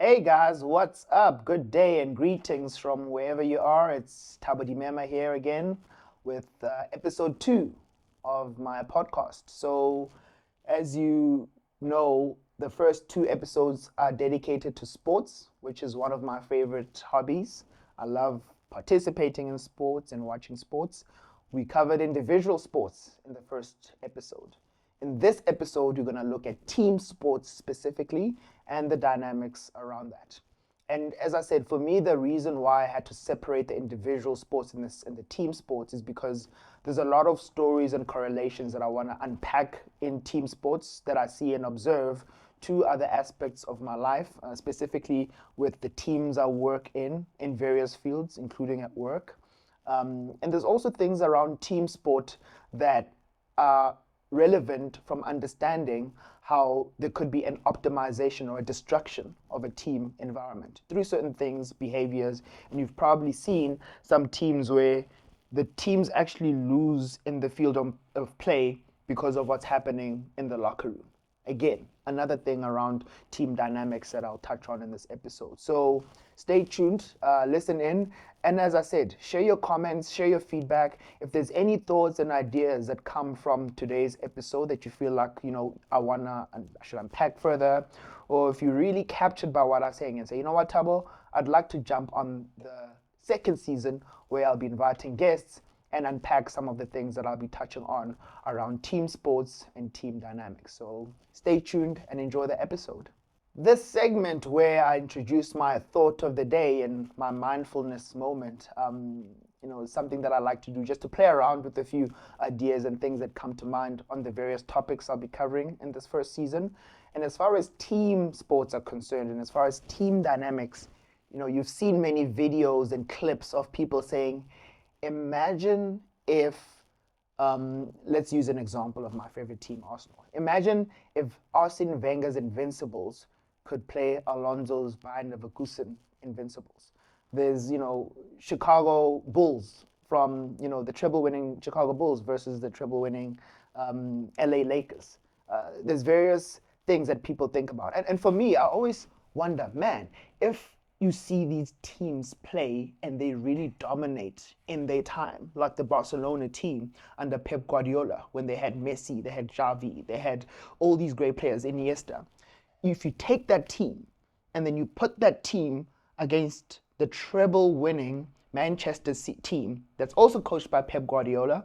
Hey guys, what's up? Good day and greetings from wherever you are. It's Tabadi Mema here again with episode 2 of my podcast. So, as you know, the first 2 episodes are dedicated to sports, which is one of my favorite hobbies. I love participating in sports and watching sports. We covered individual sports in the first episode. In this episode, we're going to look at team sports specifically and the dynamics around that. And as I said, for me, the reason why I had to separate the individual sports and the team sports is because there's a lot of stories and correlations that I want to unpack in team sports that I see and observe to other aspects of my life, specifically with the teams I work in various fields, including at work. And there's also things around team sport that are relevant from understanding how there could be an optimization or a destruction of a team environment through certain things, behaviors. And you've probably seen some teams where the teams actually lose in the field of play because of what's happening in the locker room. Again, another thing around team dynamics that I'll touch on in this episode. So stay tuned, listen in, and as I said, share your comments, share your feedback. If there's any thoughts and ideas that come from today's episode that you feel like, I should unpack further, or if you're really captured by what I'm saying and say, you know what, Tabo, I'd like to jump on the second season where I'll be inviting guests and unpack some of the things that I'll be touching on around team sports and team dynamics. So stay tuned and enjoy the episode. This segment where I introduce my thought of the day and my mindfulness moment, is something that I like to do just to play around with a few ideas and things that come to mind on the various topics I'll be covering in this first season. And as far as team sports are concerned, and as far as team dynamics, you've seen many videos and clips of people saying, imagine if, let's use an example of my favorite team, Arsenal. Imagine if Arsene Wenger's Invincibles could play Alonso's Bayern Leverkusen Invincibles. There's, Chicago Bulls from, the treble-winning Chicago Bulls versus the treble-winning LA Lakers. There's various things that people think about. And for me, I always wonder, man, if you see these teams play and they really dominate in their time, like the Barcelona team under Pep Guardiola when they had Messi, they had Xavi, they had all these great players, Iniesta. If you take that team and then you put that team against the treble-winning Manchester City team that's also coached by Pep Guardiola,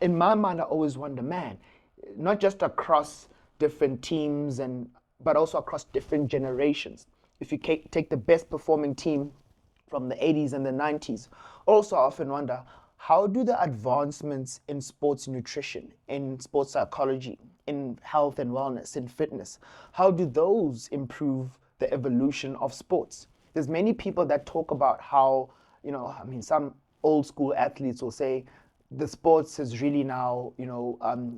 in my mind, I always wonder, man, not just across different teams but also across different generations. If you take the best performing team from the 80s and the 90s, also I often wonder, how do the advancements in sports nutrition, in sports psychology, in health and wellness, in fitness, how do those improve the evolution of sports? There's many people that talk about how, some old school athletes will say the sports has really now,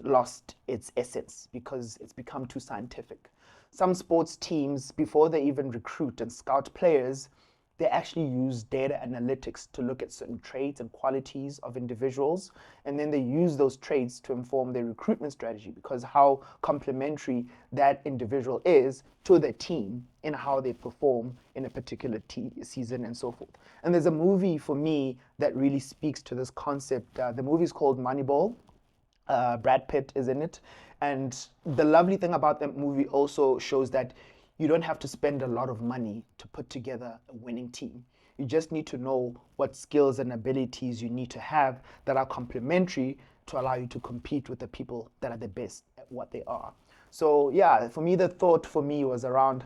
lost its essence because it's become too scientific. Some sports teams, before they even recruit and scout players, they actually use data analytics to look at certain traits and qualities of individuals, and then they use those traits to inform their recruitment strategy because how complementary that individual is to the team in how they perform in a particular season and so forth. And there's a movie for me that really speaks to this concept. The movie is called Moneyball. Brad Pitt is in it. And the lovely thing about that movie also shows that you don't have to spend a lot of money to put together a winning team. You just need to know what skills and abilities you need to have that are complementary to allow you to compete with the people that are the best at what they are. So yeah, for me, the thought for me was around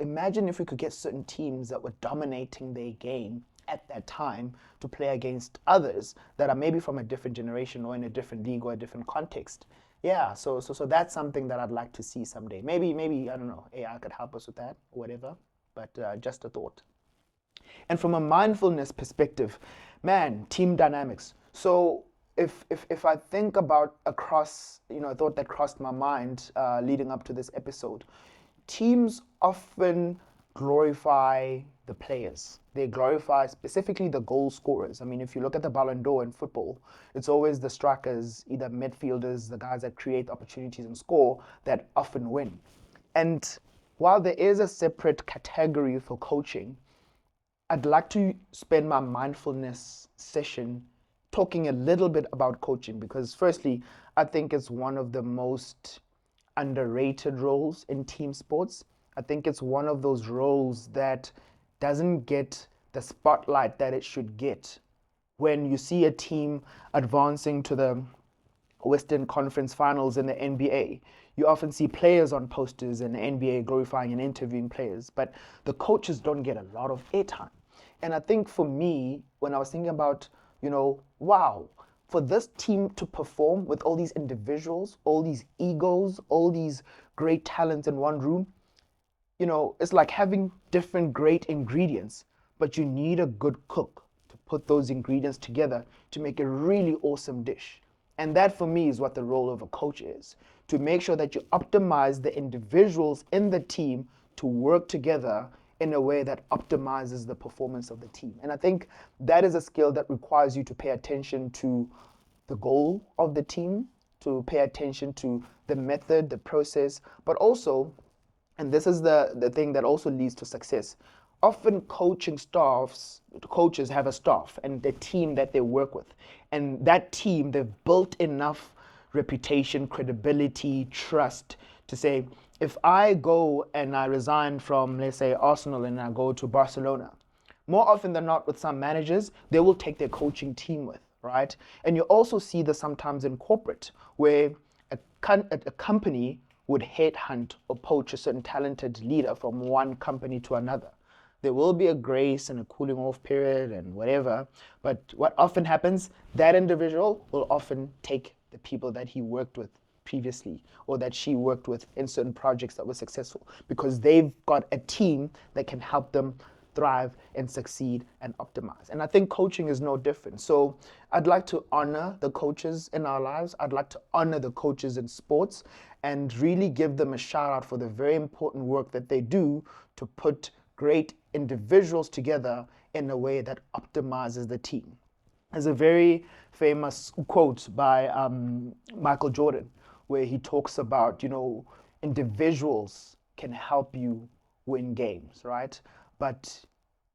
imagine if we could get certain teams that were dominating their game at that time to play against others that are maybe from a different generation or in a different league or a different context. Yeah, so that's something that I'd like to see someday. Maybe I don't know, AI could help us with that, or whatever. But just a thought. And from a mindfulness perspective, man, team dynamics. So if I think about a thought that crossed my mind leading up to this episode, teams often glorify the players. They glorify specifically the goal scorers. I mean, if you look at the Ballon d'Or in football, it's always the strikers, either midfielders, the guys that create opportunities and score, that often win. And while there is a separate category for coaching, I'd like to spend my mindfulness session talking a little bit about coaching because, firstly, I think it's one of the most underrated roles in team sports. I think it's one of those roles that doesn't get the spotlight that it should get. When you see a team advancing to the Western Conference Finals in the NBA, you often see players on posters in the NBA glorifying and interviewing players, but the coaches don't get a lot of airtime. And I think for me, when I was thinking about, wow, for this team to perform with all these individuals, all these egos, all these great talents in one room, it's like having different great ingredients, but you need a good cook to put those ingredients together to make a really awesome dish. And that for me is what the role of a coach is, to make sure that you optimize the individuals in the team to work together in a way that optimizes the performance of the team. And I think that is a skill that requires you to pay attention to the goal of the team, to pay attention to the method, the process, but also, and this is the thing that also leads to success. Often coaches have a staff and the team that they work with. And that team, they've built enough reputation, credibility, trust to say, if I go and I resign from, let's say, Arsenal and I go to Barcelona, more often than not with some managers, they will take their coaching team with, right? And you also see this sometimes in corporate, where a company would headhunt or poach a certain talented leader from one company to another. There will be a grace and a cooling off period and whatever, but what often happens, that individual will often take the people that he worked with previously or that she worked with in certain projects that were successful because they've got a team that can help them thrive and succeed and optimize. And I think coaching is no different. So I'd like to honor the coaches in our lives. I'd like to honor the coaches in sports and really give them a shout out for the very important work that they do to put great individuals together in a way that optimizes the team. There's a very famous quote by Michael Jordan where he talks about, individuals can help you win games, right? But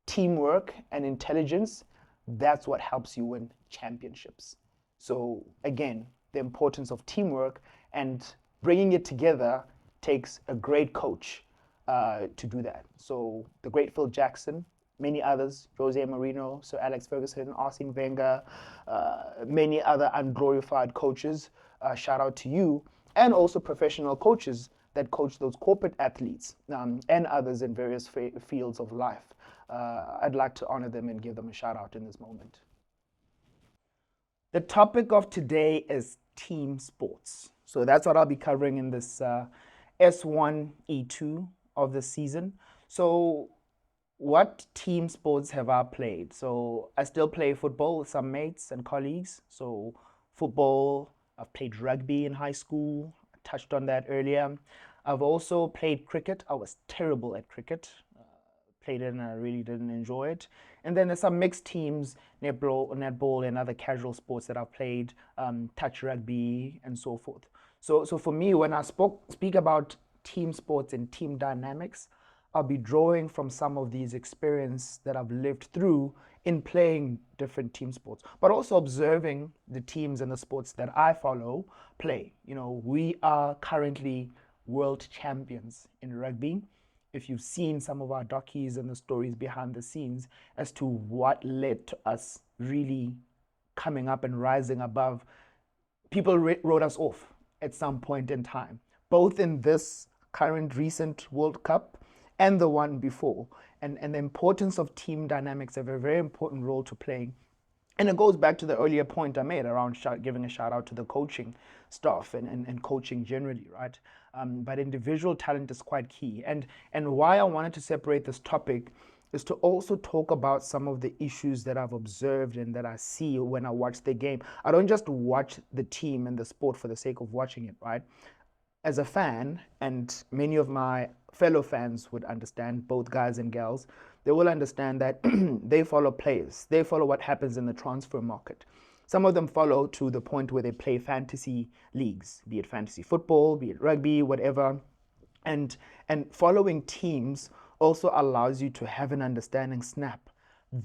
teamwork and intelligence, that's what helps you win championships. So again, the importance of teamwork and bringing it together takes a great coach to do that. So the great Phil Jackson, many others, Jose Mourinho, Sir Alex Ferguson, Arsene Wenger, many other unglorified coaches, shout out to you, and also professional coaches that coach those corporate athletes and others in various fields of life. I'd like to honor them and give them a shout out in this moment. The topic of today is team sports. So that's what I'll be covering in this S1, E2 of the season. So what team sports have I played? So I still play football with some mates and colleagues. So football, I've played rugby in high school. I touched on that earlier. I've also played cricket. I was terrible at cricket. Played it and I really didn't enjoy it. And then there's some mixed teams, netball and other casual sports that I've played, touch rugby and so forth. So for me, when I speak about team sports and team dynamics, I'll be drawing from some of these experiences that I've lived through in playing different team sports, but also observing the teams and the sports that I follow play. We are currently world champions in rugby. If you've seen some of our docus and the stories behind the scenes as to what led to us really coming up and rising above, people wrote us off at some point in time, both in this current recent World Cup and the one before. And the importance of team dynamics have a very important role to play. And it goes back to the earlier point I made around giving a shout out to the coaching staff and coaching generally, right? But individual talent is quite key. And why I wanted to separate this topic is to also talk about some of the issues that I've observed and that I see when I watch the game. I don't just watch the team and the sport for the sake of watching it, right? As a fan, and many of my fellow fans would understand, both guys and gals, they will understand that they follow players. They follow what happens in the transfer market. Some of them follow to the point where they play fantasy leagues, be it fantasy football, be it rugby, whatever. And following teams also allows you to have an understanding. Snap,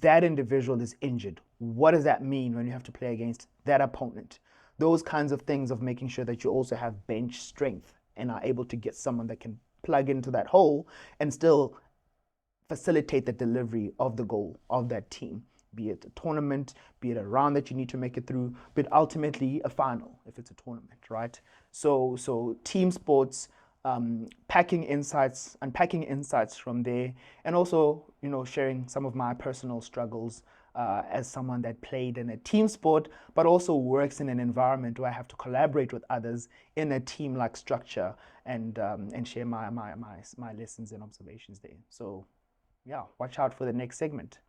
that individual is injured. What does that mean when you have to play against that opponent? Those kinds of things, of making sure that you also have bench strength and are able to get someone that can plug into that hole and still facilitate the delivery of the goal of that team, be it a tournament, be it a round that you need to make it through, but ultimately a final if it's a tournament, right? So team sports, unpacking insights from there, and also, sharing some of my personal struggles as someone that played in a team sport, but also works in an environment where I have to collaborate with others in a team-like structure, and share my lessons and observations there. So yeah, watch out for the next segment.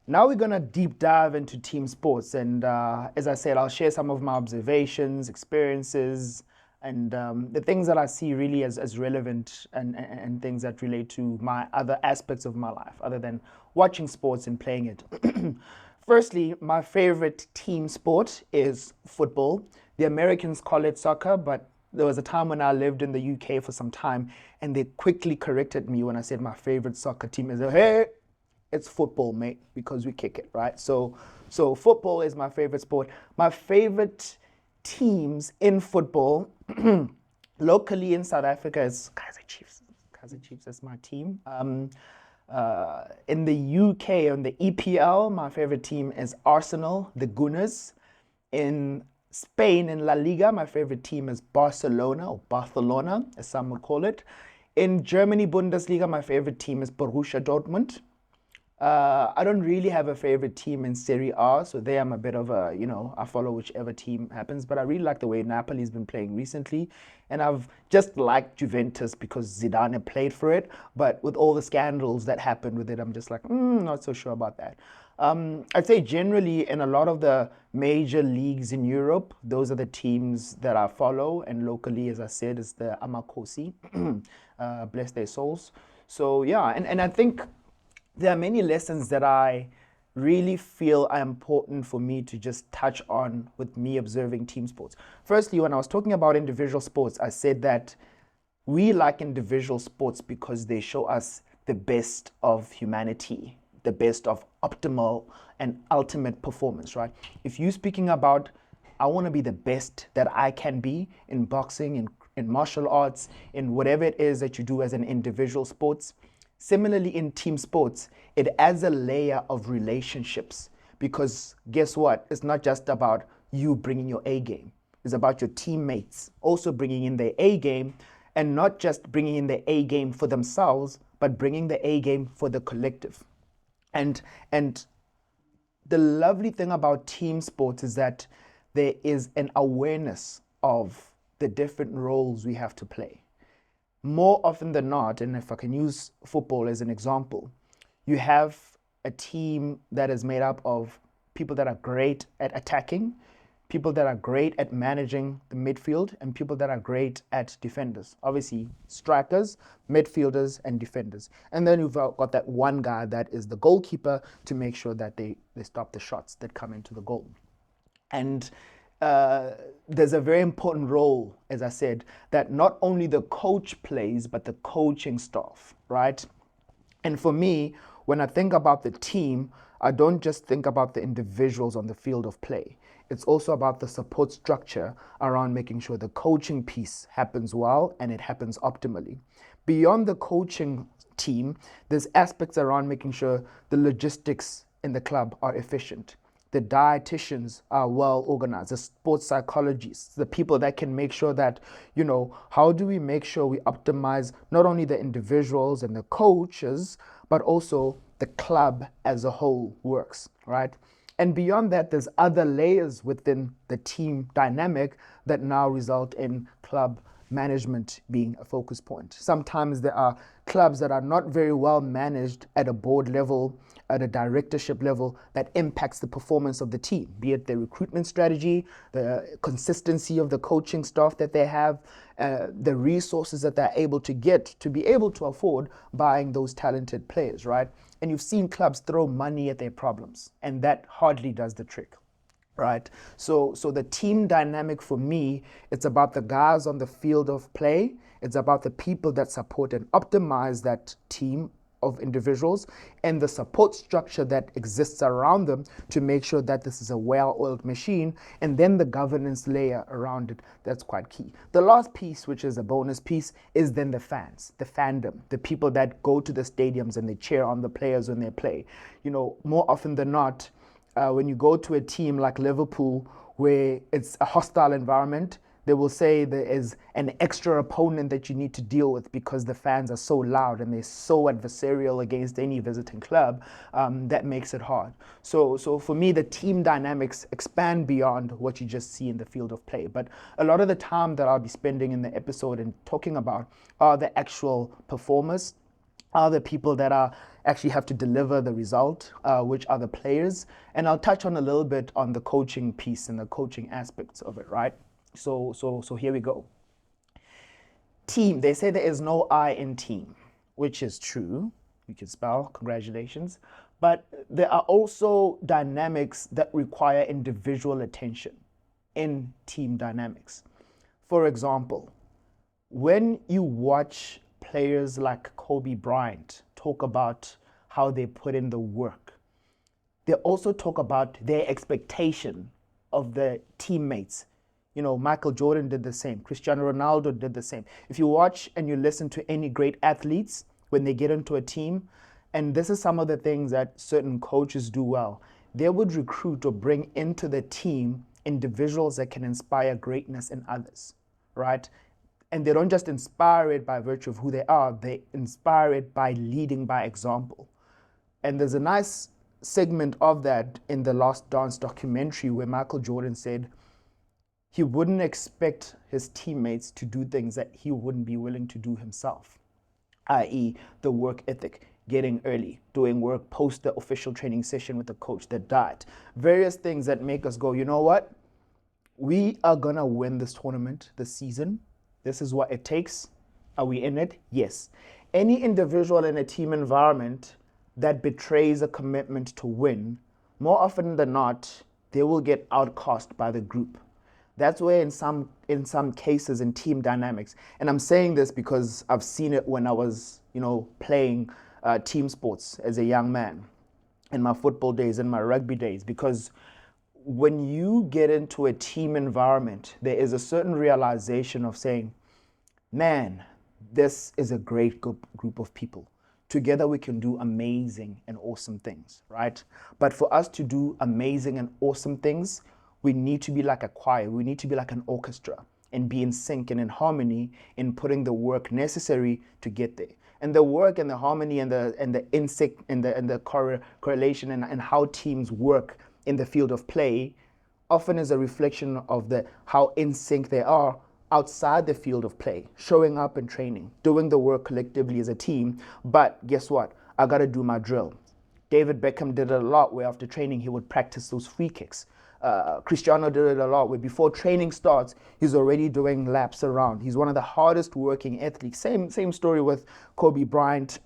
Now we're going to deep dive into team sports. And as I said, I'll share some of my observations, experiences, and the things that I see really as relevant, and things that relate to my other aspects of my life, other than watching sports and playing it. Firstly, my favorite team sport is football. The Americans call it soccer, but there was a time when I lived in the UK for some time, and they quickly corrected me when I said my favorite soccer team is, hey, it's football, mate, because we kick it, right? So football is my favorite sport. My favorite teams in football, locally in South Africa, is Kaizer Chiefs. Kaizer Chiefs is my team. In the UK, on the EPL, my favorite team is Arsenal, the Gunners. In Spain, in La Liga, my favorite team is Barcelona, or Barcelona, as some would call it. In Germany, Bundesliga, my favorite team is Borussia Dortmund. I don't really have a favorite team in Serie A, so there I'm a bit of a, I follow whichever team happens. But I really like the way Napoli's been playing recently, and I've just liked Juventus because Zidane played for it. But with all the scandals that happened with it, I'm just like, not so sure about that. I'd say generally in a lot of the major leagues in Europe, those are the teams that I follow, and locally, as I said, is the Amakosi, bless their souls. So yeah, and I think there are many lessons that I really feel are important for me to just touch on with me observing team sports. Firstly, when I was talking about individual sports, I said that we like individual sports because they show us the best of humanity, the best of optimal and ultimate performance, right? If you're speaking about, I want to be the best that I can be in boxing, in martial arts, in whatever it is that you do as an individual sports. Similarly, in team sports, it adds a layer of relationships, because guess what? It's not just about you bringing your A game. It's about your teammates also bringing in their A game, and not just bringing in their A game for themselves, but bringing the A game for the collective. And the lovely thing about team sports is that there is an awareness of the different roles we have to play. More often than not, and if I can use football as an example, you have a team that is made up of people that are great at attacking, people that are great at managing the midfield, and people that are great at defenders. Obviously, strikers, midfielders, and defenders. And then you've got that one guy that is the goalkeeper to make sure that they stop the shots that come into the goal. And there's a very important role, as I said, that not only the coach plays, but the coaching staff, right? And for me, when I think about the team, I don't just think about the individuals on the field of play. It's also about the support structure around making sure the coaching piece happens well and it happens optimally. Beyond the coaching team, there's aspects around making sure the logistics in the club are efficient. The dietitians are well organized, the sports psychologists, the people that can make sure that, how do we make sure we optimize not only the individuals and the coaches, but also the club as a whole works, right? And beyond that, there's other layers within the team dynamic that now result in club management being a focus point. Sometimes there are clubs that are not very well managed at a board level, at a directorship level, that impacts the performance of the team, be it the recruitment strategy, the consistency of the coaching staff that they have, the resources that they're able to get to be able to afford buying those talented players, right? And you've seen clubs throw money at their problems, and that hardly does the trick. right? So the team dynamic for me, it's about the guys on the field of play. It's about the people that support and optimize that team of individuals and the support structure that exists around them to make sure that this is a well-oiled machine, and then the governance layer around it, that's quite key. The last piece, which is a bonus piece, is then the fans, the fandom, the people that go to the stadiums and they cheer on the players when they play. More often than not, when you go to a team like Liverpool, where it's a hostile environment, they will say there is an extra opponent that you need to deal with because the fans are so loud and they're so adversarial against any visiting club. That makes it hard. So for me, the team dynamics expand beyond what you just see in the field of play. But a lot of the time that I'll be spending in the episode and talking about are the actual performers, are the people that are actually have to deliver the result, which are the players. And I'll touch on a little bit on the coaching piece and the coaching aspects of it, right? So here we go. Team, they say there is no I in team, which is true. You can spell, congratulations. But there are also dynamics that require individual attention in team dynamics. For example, when you watch players like Kobe Bryant talk about how they put in the work, they also talk about their expectation of the teammates. Michael Jordan did the same. Cristiano Ronaldo did the same. If you watch and you listen to any great athletes, when they get into a team, and this is some of the things that certain coaches do well, they would recruit or bring into the team individuals that can inspire greatness in others, right? And they don't just inspire it by virtue of who they are, they inspire it by leading by example. And there's a nice segment of that in the Last Dance documentary where Michael Jordan said he wouldn't expect his teammates to do things that he wouldn't be willing to do himself, i.e. the work ethic, getting early, doing work post the official training session with the coach, the diet, various things that make us go, you know what? We are gonna win this tournament this season. This is what it takes. Are we in it? Yes. Any individual in a team environment that betrays a commitment to win, more often than not, they will get outcast by the group. That's where in some cases in team dynamics, and I'm saying this because I've seen it when I was, playing team sports as a young man, in my football days, in my rugby days, because when you get into a team environment, there is a certain realization of saying, man, this is a great group of people. Together we can do amazing and awesome things, right? But for us to do amazing and awesome things, we need to be like a choir. We need to be like an orchestra and be in sync and in harmony in putting the work necessary to get there. And the work and the harmony and the in sync and the correlation and how teams work in the field of play often is a reflection of how in sync they are outside the field of play, showing up and training, doing the work collectively as a team. But guess what? I got to do my drill. David Beckham did it a lot where after training he would practice those free kicks. Cristiano did it a lot where before training starts, he's already doing laps around. He's one of the hardest working athletes. Same story with Kobe Bryant,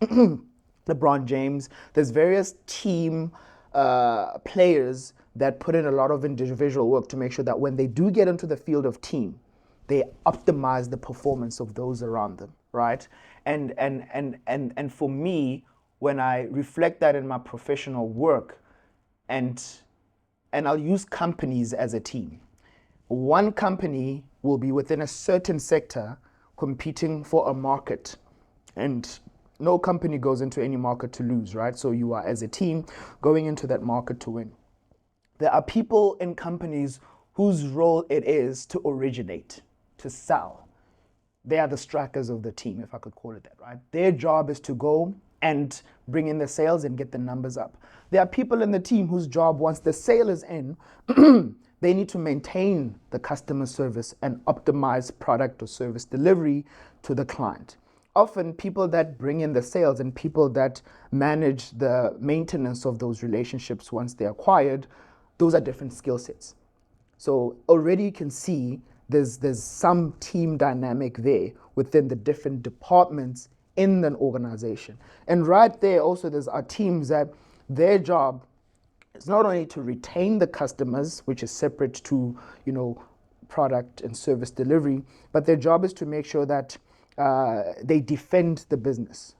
LeBron James. There's various team players that put in a lot of individual work to make sure that when they do get into the field of team, they optimize the performance of those around them, right? And for me, when I reflect that in my professional work, and I'll use companies as a team. One company will be within a certain sector competing for a market, and no company goes into any market to lose, right? So you are as a team going into that market to win. There are people in companies whose role it is to originate, to sell. They are the strikers of the team, if I could call it that, right? Their job is to go and bring in the sales and get the numbers up. There are people in the team whose job, once the sale is in, they need to maintain the customer service and optimize product or service delivery to the client. Often people that bring in the sales and people that manage the maintenance of those relationships once they're acquired, those are different skill sets. So already you can see there's some team dynamic there within the different departments in an organization. And right there also there's our teams that their job It's not only to retain the customers, which is separate to, product and service delivery, but their job is to make sure that they defend the business.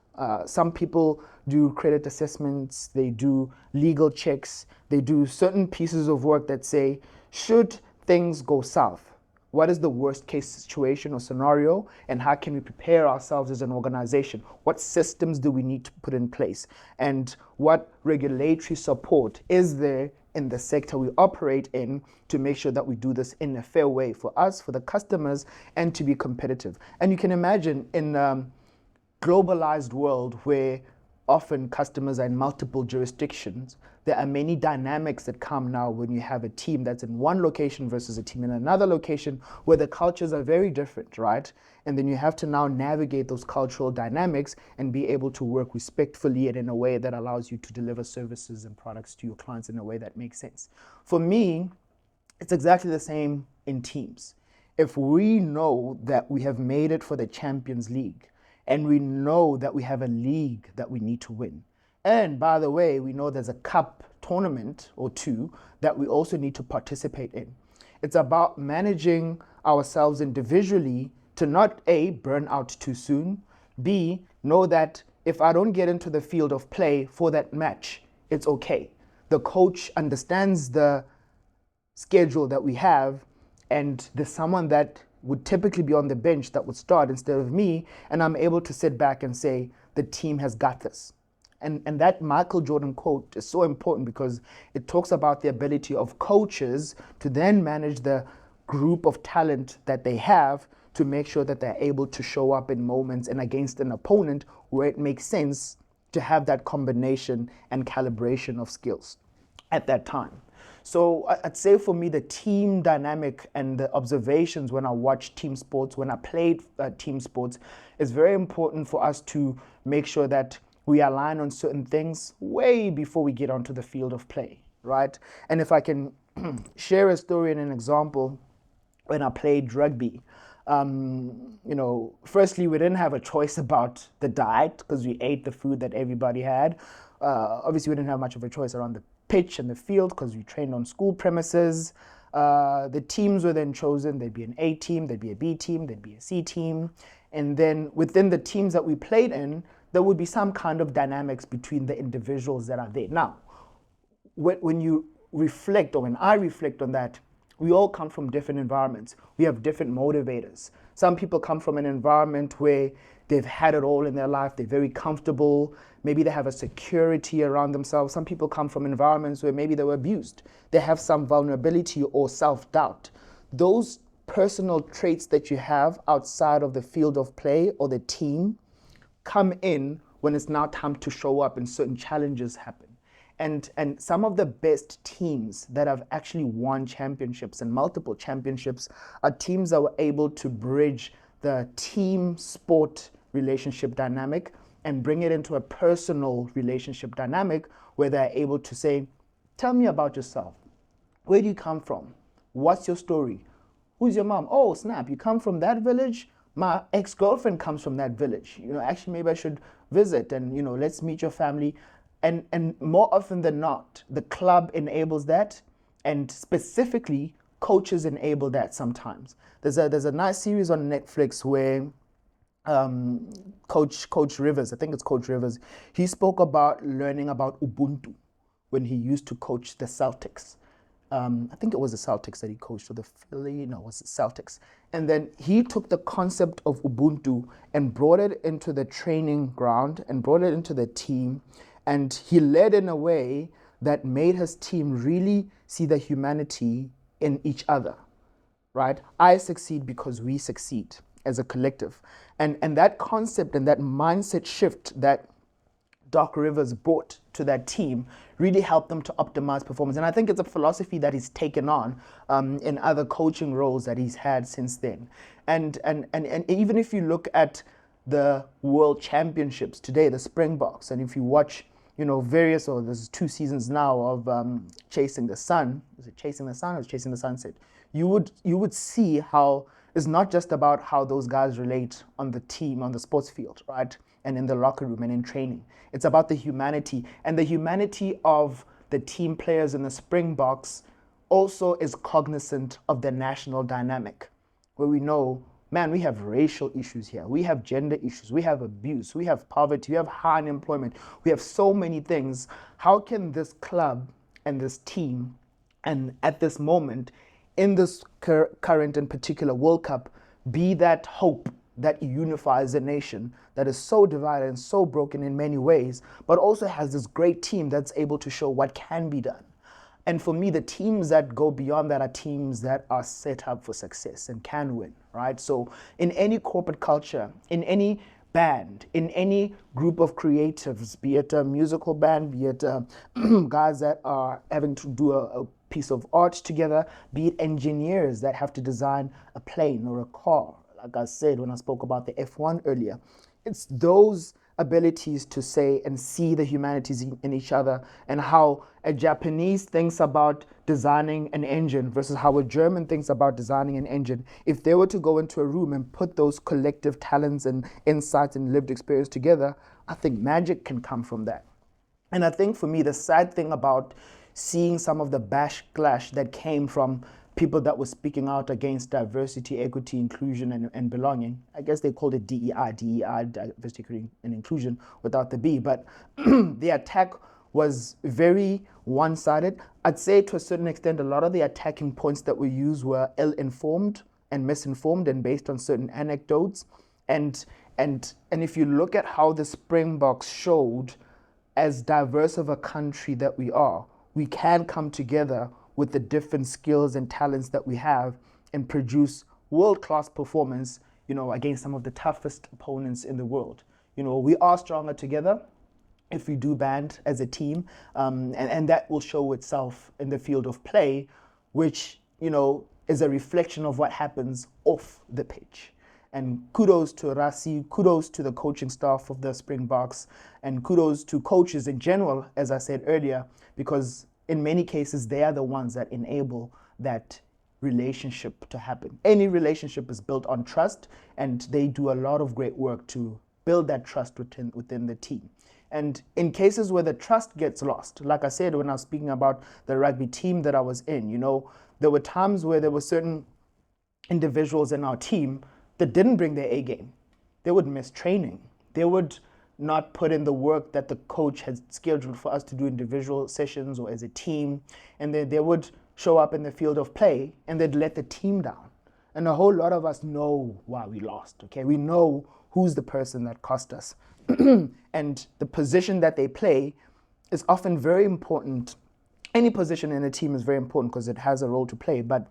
Some people do credit assessments, they do legal checks, they do certain pieces of work that say, should things go south, what is the worst case situation or scenario, and how can we prepare ourselves as an organization? What systems do we need to put in place? And what regulatory support is there in the sector we operate in to make sure that we do this in a fair way for us, for the customers, and to be competitive? And you can imagine in a globalized world where often customers are in multiple jurisdictions, there are many dynamics that come now when you have a team that's in one location versus a team in another location where the cultures are very different, right? And then you have to now navigate those cultural dynamics and be able to work respectfully and in a way that allows you to deliver services and products to your clients in a way that makes sense. For me, it's exactly the same in teams. If we know that we have made it for the Champions League, and we know that we have a league that we need to win. And by the way, we know there's a cup tournament or two that we also need to participate in. It's about managing ourselves individually to not A, burn out too soon, B, know that if I don't get into the field of play for that match, it's okay. The coach understands the schedule that we have, and there's someone that would typically be on the bench that would start instead of me, and I'm able to sit back and say, the team has got this. And that Michael Jordan quote is so important because it talks about the ability of coaches to then manage the group of talent that they have to make sure that they're able to show up in moments and against an opponent where it makes sense to have that combination and calibration of skills at that time. So I'd say for me, the team dynamic and the observations when I watch team sports, when I played team sports, is very important for us to make sure that we align on certain things way before we get onto the field of play, right? And if I can share a story and an example, when I played rugby, firstly, we didn't have a choice about the diet because we ate the food that everybody had. Obviously, we didn't have much of a choice around the pitch and the field because we trained on school premises. The teams were then chosen. There'd be an A team, there'd be a B team, there'd be a C team. And then within the teams that we played in, there would be some kind of dynamics between the individuals that are there. Now, when you reflect, or when I reflect on that, we all come from different environments. We have different motivators. Some people come from an environment where they've had it all in their life, they're very comfortable, maybe they have a security around themselves. Some people come from environments where maybe they were abused. They have some vulnerability or self-doubt. Those personal traits that you have outside of the field of play or the team come in when it's now time to show up and certain challenges happen. And some of the best teams that have actually won championships and multiple championships are teams that were able to bridge the team sport relationship dynamic and bring it into a personal relationship dynamic where they're able to say, tell me about yourself. Where do you come from? What's your story? Who's your mom? Oh, snap, you come from that village? My ex-girlfriend comes from that village. Actually, maybe I should visit and, let's meet your family. And more often than not, the club enables that, and specifically, coaches enable that sometimes. There's a nice series on Netflix where Coach Rivers, I think it's Coach Rivers, he spoke about learning about Ubuntu when he used to coach the Celtics. I think it was the Celtics that he coached, or the Philly, no, it was the Celtics. And then he took the concept of Ubuntu and brought it into the training ground and brought it into the team. And he led in a way that made his team really see the humanity in each other, right? I succeed because we succeed as a collective. And that concept and that mindset shift that Doc Rivers brought to that team really helped them to optimize performance. And I think it's a philosophy that he's taken on in other coaching roles that he's had since then. And even if you look at the World Championships today, the Springboks, and if you watch there's 2 seasons now of Chasing the Sun. Is it Chasing the Sun or Chasing the Sunset? You would see how it's not just about how those guys relate on the team, on the sports field, right? And in the locker room and in training. It's about the humanity and the humanity of the team players in the Springboks also is cognizant of the national dynamic, where we know, man, we have racial issues here, we have gender issues, we have abuse, we have poverty, we have high unemployment, we have so many things. How can this club and this team, and at this moment, in this current and particular World Cup, be that hope that unifies a nation that is so divided and so broken in many ways, but also has this great team that's able to show what can be done? And for me, the teams that go beyond that are teams that are set up for success and can win, right? So in any corporate culture, in any band, in any group of creatives, be it a musical band, be it guys that are having to do a piece of art together, be it engineers that have to design a plane or a car, like I said when I spoke about the F1 earlier, it's those abilities to say and see the humanities in each other, and how a Japanese thinks about designing an engine versus how a German thinks about designing an engine. If they were to go into a room and put those collective talents and insights and lived experience together, I think magic can come from that. And I think for me, the sad thing about seeing some of the backlash that came from people that were speaking out against diversity, equity, inclusion, and belonging. I guess they called it DEI, diversity, equity, and inclusion without the B. But the attack was very one-sided. I'd say to a certain extent, a lot of the attacking points that were used were ill-informed and misinformed and based on certain anecdotes. And if you look at how the Springboks showed, as diverse of a country that we are, we can come together with the different skills and talents that we have and produce world-class performance, against some of the toughest opponents in the world. We are stronger together if we do band as a team, and that will show itself in the field of play, which, is a reflection of what happens off the pitch. And kudos to Rasi, kudos to the coaching staff of the Springboks, and kudos to coaches in general, as I said earlier, because in many cases, they are the ones that enable that relationship to happen. Any relationship is built on trust, and they do a lot of great work to build that trust within the team. And in cases where the trust gets lost, like I said when I was speaking about the rugby team that I was in, there were times where there were certain individuals in our team that didn't bring their A game. They would miss training. They would not put in the work that the coach had scheduled for us to do individual sessions or as a team. And then they would show up in the field of play and they'd let the team down. And a whole lot of us know why we lost, okay? We know who's the person that cost us. And the position that they play is often very important. Any position in a team is very important because it has a role to play. But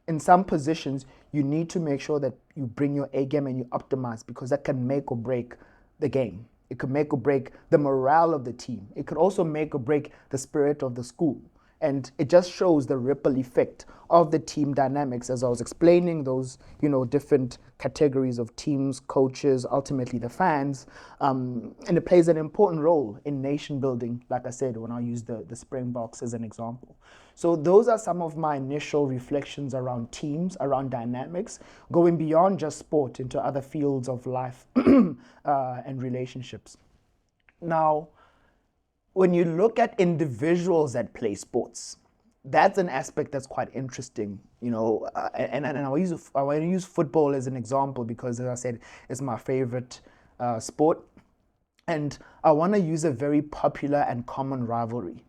in some positions, you need to make sure that you bring your A game and you optimize, because that can make or break the game. It could make or break the morale of the team. It could also make or break the spirit of the school. And it just shows the ripple effect of the team dynamics, as I was explaining those, different categories of teams, coaches, ultimately the fans. And it plays an important role in nation building, like I said, when I use the Springboks as an example. So those are some of my initial reflections around teams, around dynamics, going beyond just sport into other fields of life and relationships. Now, when you look at individuals that play sports, that's an aspect that's quite interesting, and I want to use football as an example because, as I said, it's my favorite sport. And I want to use a very popular and common rivalry.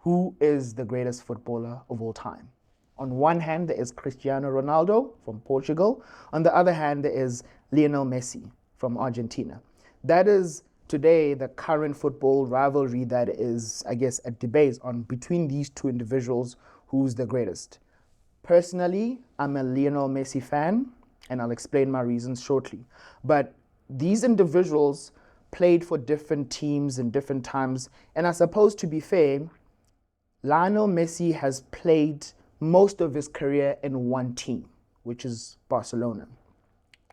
Who is the greatest footballer of all time? On one hand, there is Cristiano Ronaldo from Portugal. On the other hand, there is Lionel Messi from Argentina. That is today the current football rivalry that is, I guess, a debate on between these two individuals, who's the greatest. Personally, I'm a Lionel Messi fan, and I'll explain my reasons shortly. But these individuals played for different teams in different times, and I suppose, to be fair, Lionel Messi has played most of his career in one team, which is Barcelona.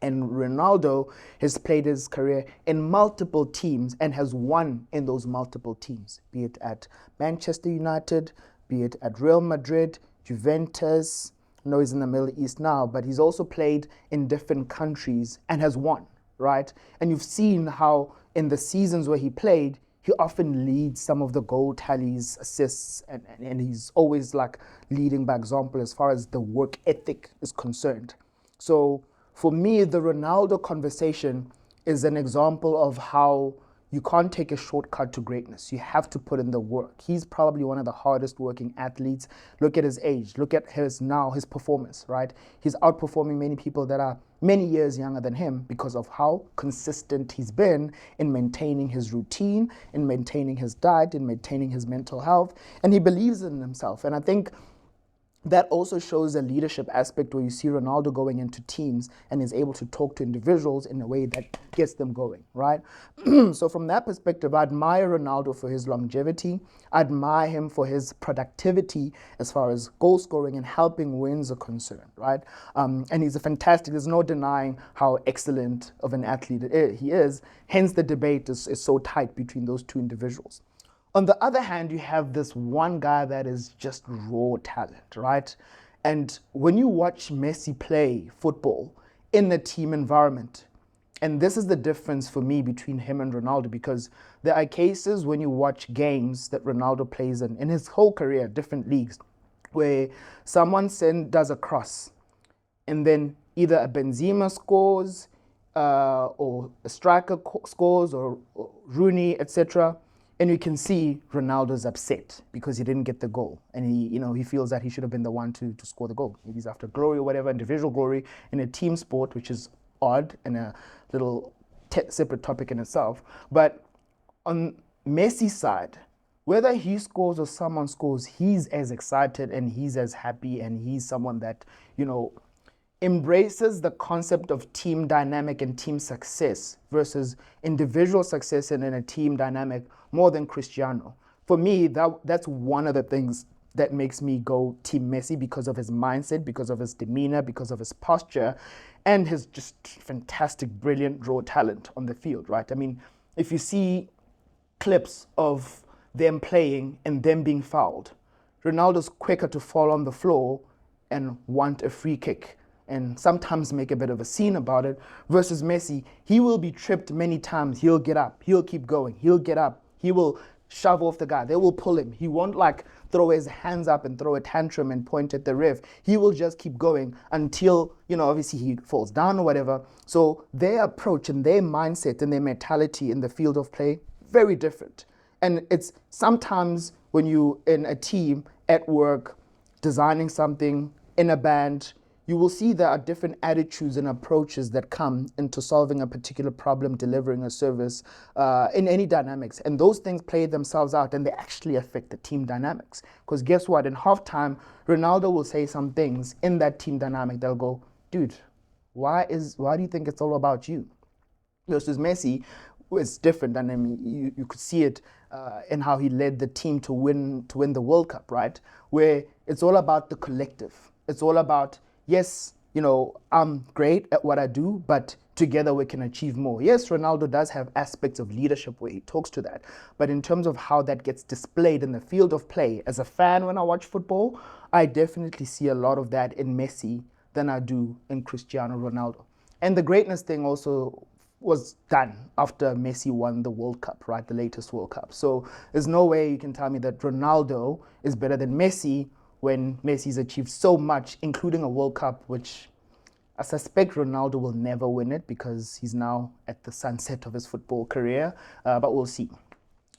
And Ronaldo has played his career in multiple teams and has won in those multiple teams, be it at Manchester United, be it at Real Madrid, Juventus. I know he's in the Middle East now, but he's also played in different countries and has won, right? And you've seen how in the seasons where he played, he often leads some of the goal tallies, assists, and he's always like leading by example as far as the work ethic is concerned. So for me, the Ronaldo conversation is an example of how you can't take a shortcut to greatness. You have to put in the work. He's probably one of the hardest working athletes. Look at his age. Look at his performance, right? He's outperforming many people that are many years younger than him because of how consistent he's been in maintaining his routine, in maintaining his diet, in maintaining his mental health, and he believes in himself. And I think that also shows a leadership aspect where you see Ronaldo going into teams and is able to talk to individuals in a way that gets them going, right? So from that perspective, I admire Ronaldo for his longevity. I admire him for his productivity as far as goal scoring and helping wins are concerned, right? And he's a fantastic, there's no denying how excellent of an athlete he is. Hence the debate is so tight between those two individuals. On the other hand, you have this one guy that is just raw talent, right? And when you watch Messi play football in a team environment, and this is the difference for me between him and Ronaldo, because there are cases when you watch games that Ronaldo plays in his whole career, different leagues, where someone does a cross, and then either a Benzema scores, or a striker scores, or Rooney, etc., and you can see Ronaldo's upset because he didn't get the goal, and he feels that he should have been the one to score the goal. Maybe he's after glory or whatever, individual glory in a team sport, which is odd and a little separate topic in itself. But on Messi's side, whether he scores or someone scores, he's as excited and he's as happy, and he's someone that embraces the concept of team dynamic and team success versus individual success in a team dynamic more than Cristiano. For me, that's one of the things that makes me go Team Messi, because of his mindset, because of his demeanor, because of his posture, and his just fantastic, brilliant raw talent on the field, right? I mean, if you see clips of them playing and them being fouled, Ronaldo's quicker to fall on the floor and want a free kick and sometimes make a bit of a scene about it, versus Messi. He will be tripped many times. He'll get up. He'll keep going. He'll get up. He will shove off the guy. They will pull him. He won't throw his hands up and throw a tantrum and point at the ref. He will just keep going until, obviously he falls down or whatever. So their approach and their mindset and their mentality in the field of play, very different. And it's sometimes when you in a team at work, designing something, in a band, you will see there are different attitudes and approaches that come into solving a particular problem, delivering a service, in any dynamics. And those things play themselves out, and they actually affect the team dynamics. Because guess what? In halftime, Ronaldo will say some things in that team dynamic that'll go, dude, why do you think it's all about you? Versus Messi, it's different. And I mean, you could see it in how he led the team to win the World Cup, right? Where it's all about the collective. It's all about, yes, I'm great at what I do, but together we can achieve more. Yes, Ronaldo does have aspects of leadership where he talks to that. But in terms of how that gets displayed in the field of play, as a fan when I watch football, I definitely see a lot of that in Messi than I do in Cristiano Ronaldo. And the greatness thing also was done after Messi won the World Cup, right? The latest World Cup. So there's no way you can tell me that Ronaldo is better than Messi when Messi's achieved so much, including a World Cup, which I suspect Ronaldo will never win it because he's now at the sunset of his football career, but we'll see.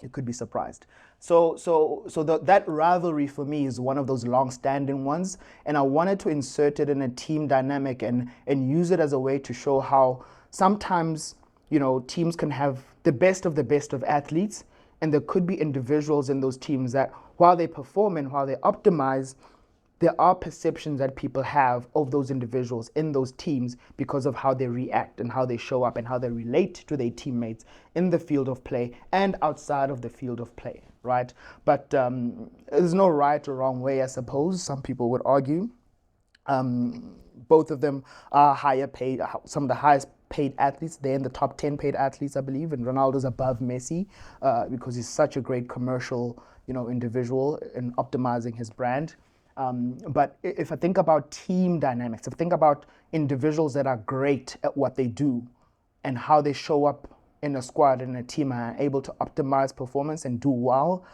You could be surprised. So that rivalry for me is one of those long-standing ones, and I wanted to insert it in a team dynamic and use it as a way to show how sometimes, teams can have the best of athletes, and there could be individuals in those teams that, while they perform and while they optimize, there are perceptions that people have of those individuals in those teams because of how they react and how they show up and how they relate to their teammates in the field of play and outside of the field of play, right? But there's no right or wrong way, I suppose, some people would argue. Both of them are higher paid, some of the highest paid athletes. They're in the top 10 paid athletes, I believe, and Ronaldo's above Messi because he's such a great commercial, individual in optimizing his brand. But if I think about team dynamics, if I think about individuals that are great at what they do and how they show up in a squad, in a team, are able to optimize performance and do well.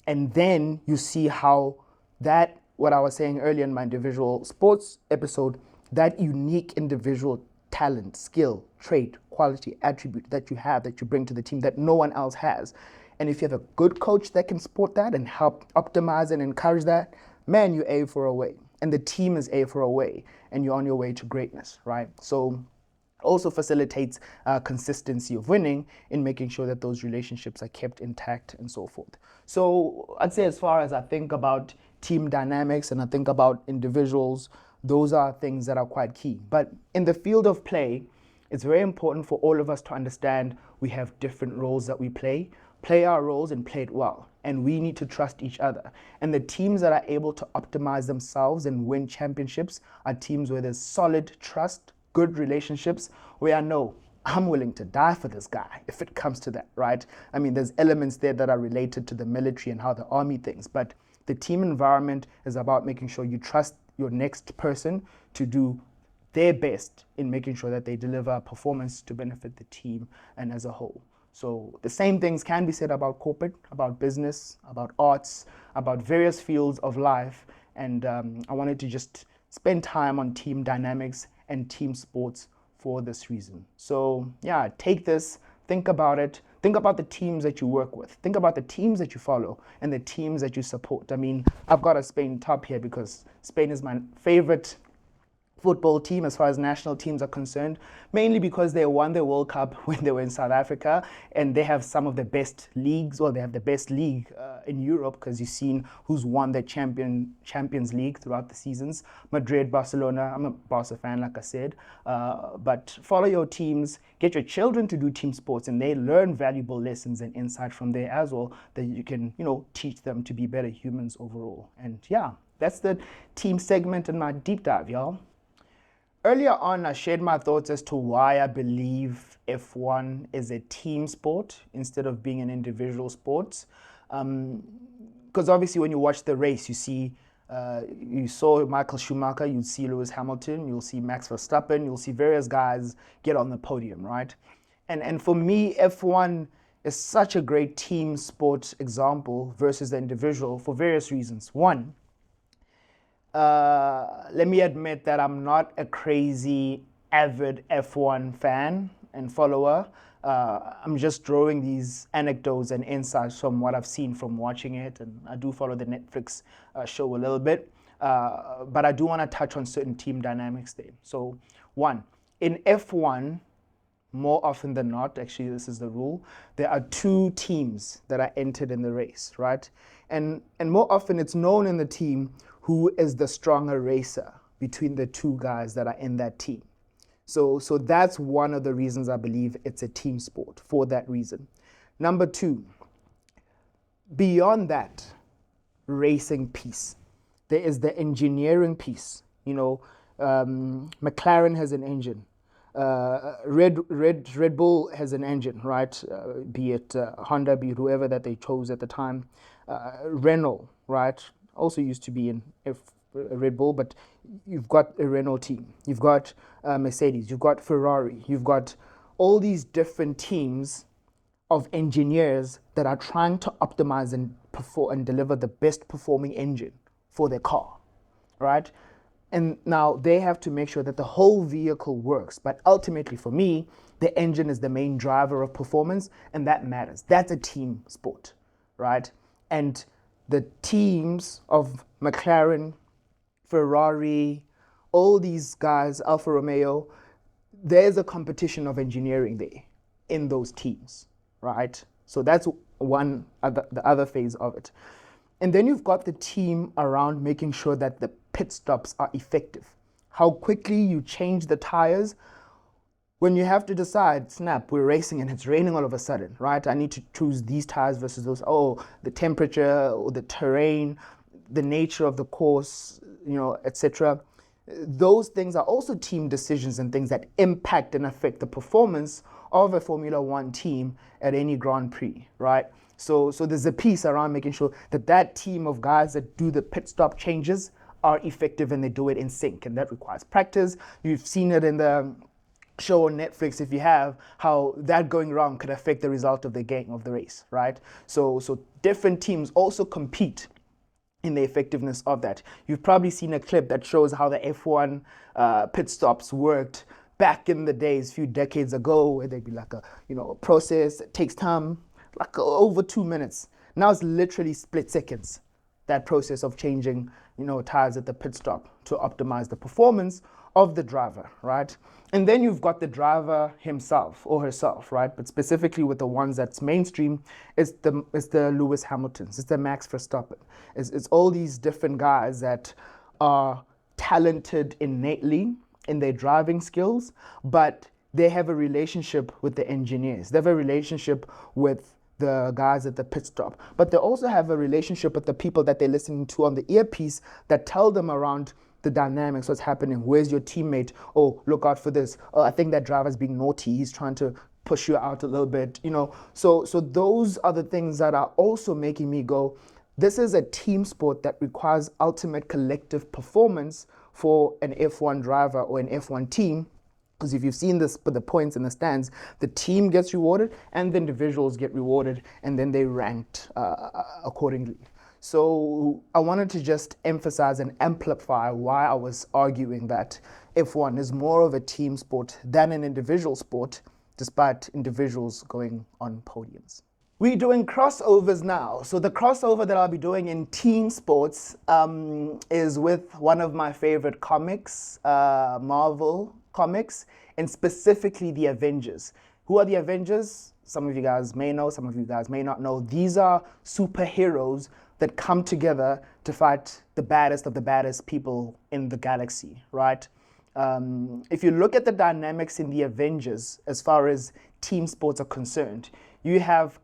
And then you see how that, what I was saying earlier in my individual sports episode, that unique individual talent, skill, trait, quality, attribute that you have, that you bring to the team that no one else has. And if you have a good coach that can support that and help optimize and encourage that, man, you're A for a way. And the team is A for a way. And you're on your way to greatness, right? So also facilitates consistency of winning in making sure that those relationships are kept intact and so forth. So I'd say, as far as I think about team dynamics and I think about individuals, those are things that are quite key. But in the field of play, it's very important for all of us to understand we have different roles that we play our roles and play it well. And we need to trust each other. And the teams that are able to optimize themselves and win championships are teams where there's solid trust, good relationships, where I know I'm willing to die for this guy if it comes to that, right? I mean, there's elements there that are related to the military and how the army thinks, but the team environment is about making sure you trust your next person to do their best in making sure that they deliver performance to benefit the team and as a whole. So the same things can be said about corporate, about business, about arts, about various fields of life. And I wanted to just spend time on team dynamics and team sports for this reason. So yeah, take this, think about it, think about the teams that you work with, think about the teams that you follow and the teams that you support. I mean, I've got a Spain top here because Spain is my favorite football team as far as national teams are concerned, mainly because they won the World Cup when they were in South Africa, and they have some of the best leagues. Well, they have the best league in Europe, because you've seen who's won the Champions League throughout the seasons. Madrid, Barcelona. I'm a Barca fan, like I said, but follow your teams, get your children to do team sports, and they learn valuable lessons and insight from there as well that you can, teach them to be better humans overall. And yeah, that's the team segment in my deep dive, y'all. Earlier on, I shared my thoughts as to why I believe F1 is a team sport instead of being an individual sport. Because obviously when you watch the race, you saw Michael Schumacher, you'd see Lewis Hamilton, you'll see Max Verstappen, you'll see various guys get on the podium, right? And for me, F1 is such a great team sport example versus the individual for various reasons. One, let me admit that I'm not a crazy avid F1 fan and follower. I'm just drawing these anecdotes and insights from what I've seen from watching it, and I do follow the Netflix show a little bit, but I do want to touch on certain team dynamics there. So one, in F1, more often than not, actually this is the rule, there are two teams that are entered in the race, right? And more often it's known in the team who is the stronger racer between the two guys that are in that team. So that's one of the reasons I believe it's a team sport, for that reason. Number two, beyond that racing piece, there is the engineering piece. McLaren has an engine. Red Bull has an engine, right? Be it Honda, be it whoever that they chose at the time. Renault, right? Also used to be in Red Bull, but you've got a Renault team, you've got Mercedes, you've got Ferrari, you've got all these different teams of engineers that are trying to optimize and perform and deliver the best performing engine for their car, right? And now they have to make sure that the whole vehicle works. But ultimately, for me, the engine is the main driver of performance, and that matters. That's a team sport, right? And the teams of McLaren, Ferrari, all these guys, Alfa Romeo, there's a competition of engineering there in those teams, right? So that's the other phase of it. And then you've got the team around making sure that the pit stops are effective. How quickly you change the tires when you have to decide, snap, we're racing and it's raining all of a sudden, right? I need to choose these tires versus those. Oh, the temperature or the terrain, the nature of the course, etc. Those things are also team decisions and things that impact and affect the performance of a Formula One team at any Grand Prix, right? So there's a piece around making sure that team of guys that do the pit stop changes are effective and they do it in sync, and that requires practice. You've seen it in the show on Netflix, if you have, how that going wrong could affect the result of the game, of the race, right? So different teams also compete in the effectiveness of that. You've probably seen a clip that shows how the F1 pit stops worked back in the days, a few decades ago, where they'd be like a process that takes time, like over 2 minutes. Now it's literally split seconds, that process of changing, tires at the pit stop to optimize the performance of the driver, right? And then you've got the driver himself or herself, right? But specifically with the ones that's mainstream, it's the Lewis Hamiltons, it's the Max Verstappen. It's all these different guys that are talented innately in their driving skills, but they have a relationship with the engineers. They have a relationship with the guys at the pit stop, but they also have a relationship with the people that they're listening to on the earpiece that tell them around the dynamics, what's happening, where's your teammate, oh, look out for this, oh, I think that driver's being naughty, he's trying to push you out a little bit, So those are the things that are also making me go, this is a team sport that requires ultimate collective performance for an F1 driver or an F1 team. Because if you've seen this, the points in the stands, the team gets rewarded and the individuals get rewarded, and then they ranked accordingly. So I wanted to just emphasize and amplify why I was arguing that F1 is more of a team sport than an individual sport, despite individuals going on podiums. We're doing crossovers now. So the crossover that I'll be doing in team sports is with one of my favorite comics, Marvel comics, and specifically the Avengers. Who are the Avengers? Some of you guys may know, some of you guys may not know. These are superheroes that come together to fight the baddest of the baddest people in the galaxy, right? If you look at the dynamics in the Avengers, as far as team sports are concerned, you have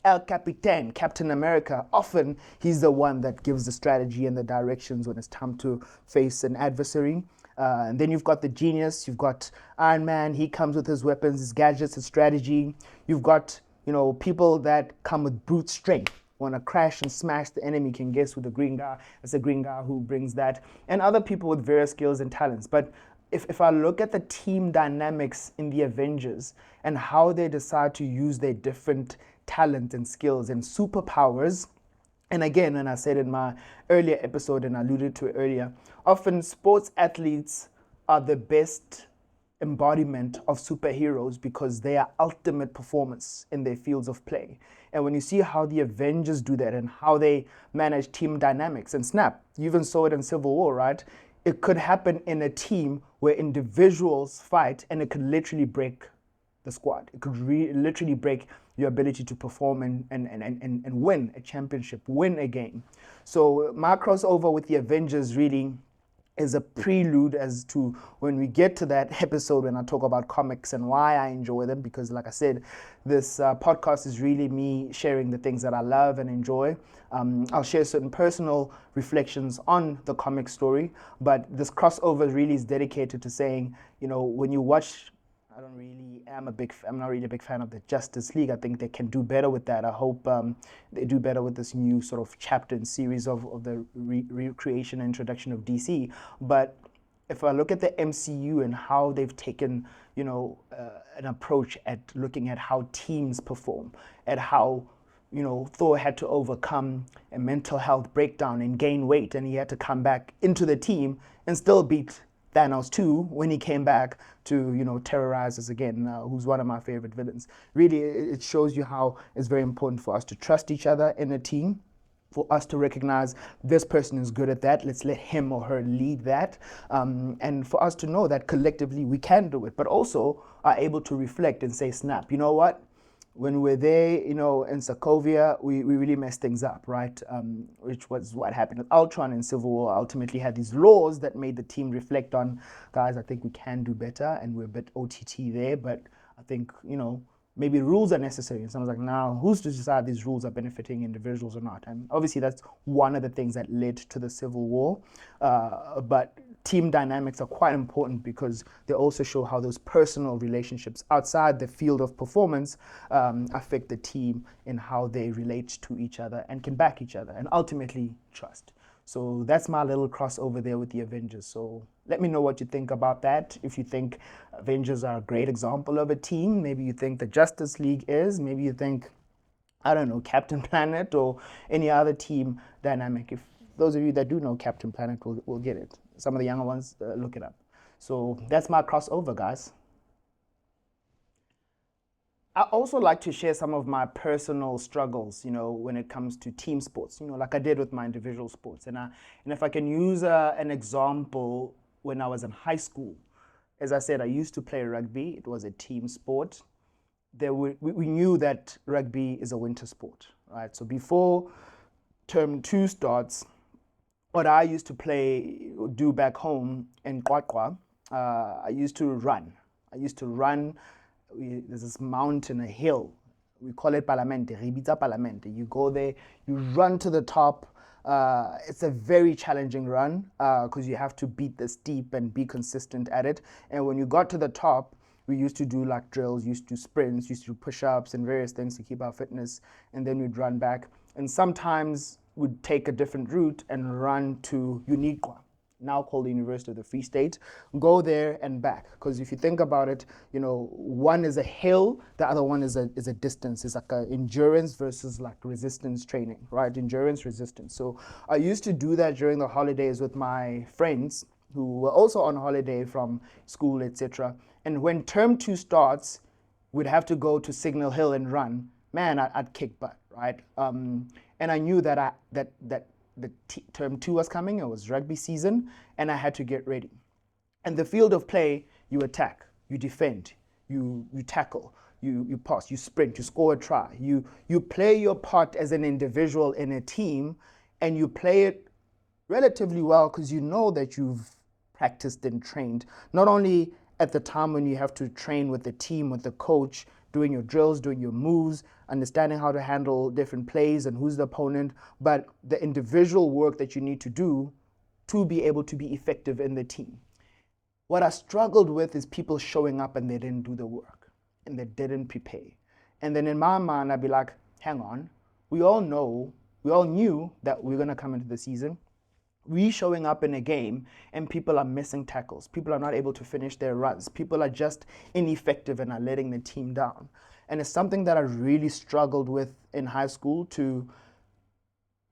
El Capitan, Captain America. Often he's the one that gives the strategy and the directions when it's time to face an adversary. And then you've got the genius, you've got Iron Man, he comes with his weapons, his gadgets, his strategy. You've got, people that come with brute strength. Want to crash and smash the enemy, can guess who the green guy, it's the green guy who brings that. And other people with various skills and talents. But if I look at the team dynamics in the Avengers and how they decide to use their different talent and skills and superpowers, and again, and I said in my earlier episode and I alluded to it earlier, often sports athletes are the best embodiment of superheroes because they are ultimate performance in their fields of play. And when you see how the Avengers do that and how they manage team dynamics, and snap, you even saw it in Civil War, right? It could happen in a team where individuals fight and it could literally break the squad. It could literally break your ability to perform and win a championship, win a game. So my crossover with the Avengers really is a prelude as to when we get to that episode when I talk about comics and why I enjoy them, because like I said, this podcast is really me sharing the things that I love and enjoy. I'll share certain personal reflections on the comic story, but this crossover really is dedicated to saying, when you watch, I'm not really a big fan of the Justice League. I think they can do better with that. I hope they do better with this new sort of chapter and series of the recreation and introduction of DC. But if I look at the MCU and how they've taken, an approach at looking at how teams perform, at how, Thor had to overcome a mental health breakdown and gain weight, and he had to come back into the team and still beat Thanos too when he came back to terrorize us again, who's one of my favorite villains. Really, it shows you how it's very important for us to trust each other in a team, for us to recognize this person is good at that, let's let him or her lead that, and for us to know that collectively we can do it, but also are able to reflect and say, snap, you know what? When we're there, in Sokovia, we really messed things up, right? Which was what happened with Ultron and Civil War. Ultimately had these laws that made the team reflect on, guys, I think we can do better, and we're a bit OTT there, but I think, maybe rules are necessary. And someone's like, now, who's to decide these rules are benefiting individuals or not? And obviously that's one of the things that led to the Civil War. But team dynamics are quite important because they also show how those personal relationships outside the field of performance affect the team in how they relate to each other and can back each other and ultimately trust. So that's my little crossover there with the Avengers. So let me know what you think about that. If you think Avengers are a great example of a team, maybe you think the Justice League is, maybe you think, I don't know, Captain Planet or any other team dynamic. If those of you that do know Captain Planet will get it. Some of the younger ones, look it up. So that's my crossover, guys. I also like to share some of my personal struggles, when it comes to team sports, like I did with my individual sports. And if I can use an example, when I was in high school, as I said, I used to play rugby. It was a team sport. We knew that rugby is a winter sport, right? So before term 2 starts, what I used to do back home in Kwakwa, I used to run. I used to run. There's this mountain, a hill. We call it Palamente, Ribita Palamente. You go there, you run to the top. It's a very challenging run because you have to beat the steep and be consistent at it. And when you got to the top, we used to do like drills, used to do sprints, used to do push-ups and various things to keep our fitness. And then we'd run back. And sometimes we'd take a different route and run to Uniqua, now called the University of the Free State, go there and back. Because if you think about it, one is a hill, the other one is a distance. It's like a endurance versus like resistance training, right? Endurance, resistance. So I used to do that during the holidays with my friends who were also on holiday from school, etc. And when term 2 starts, we'd have to go to Signal Hill and run. Man, I'd kick butt, right? And I knew that term 2 was coming. It was rugby season, and I had to get ready. And the field of play, you attack, you defend, you tackle, you pass, you sprint, you score a try. You play your part as an individual in a team, and you play it relatively well because you know that you've practiced and trained, not only at the time when you have to train with the team, with the coach, doing your drills, doing your moves, understanding how to handle different plays and who's the opponent, but the individual work that you need to do to be able to be effective in the team. What I struggled with is people showing up and they didn't do the work and they didn't prepare. And then in my mind, I'd be like, hang on, we all knew that we're going to come into the season. We showing up in a game and people are missing tackles. People are not able to finish their runs. People are just ineffective and are letting the team down. And it's something that I really struggled with in high school to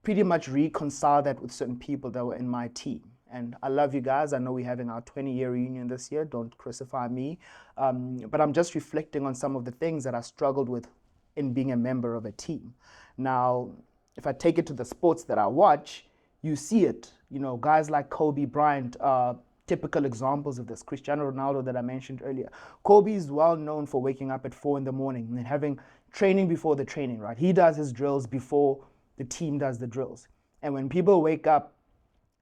pretty much reconcile that with certain people that were in my team. And I love you guys. I know we're having our 20-year reunion this year. Don't crucify me. But I'm just reflecting on some of the things that I struggled with in being a member of a team. Now, if I take it to the sports that I watch, you see it. Guys like Kobe Bryant are typical examples of this. Cristiano Ronaldo that I mentioned earlier. Kobe is well known for waking up at 4 in the morning and having training before the training, right? He does his drills before the team does the drills. And when people wake up,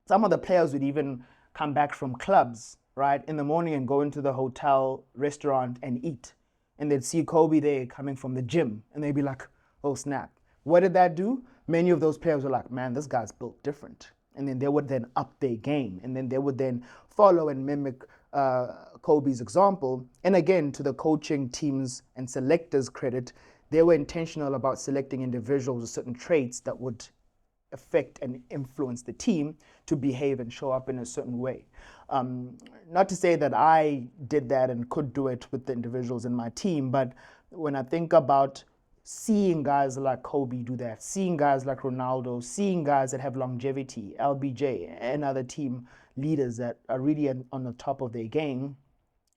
some of the players would even come back from clubs, right, in the morning and go into the hotel restaurant and eat. And they'd see Kobe there coming from the gym and they'd be like, oh snap. What did that do? Many of those players were like, man, this guy's built different. And then they would then up their game. And then they would then follow and mimic Kobe's example. And again, to the coaching teams and selectors' credit, they were intentional about selecting individuals with certain traits that would affect and influence the team to behave and show up in a certain way. Not to say that I did that and could do it with the individuals in my team, but when I think about seeing guys like Kobe do that, seeing guys like Ronaldo, seeing guys that have longevity, LBJ, and other team leaders that are really on the top of their game,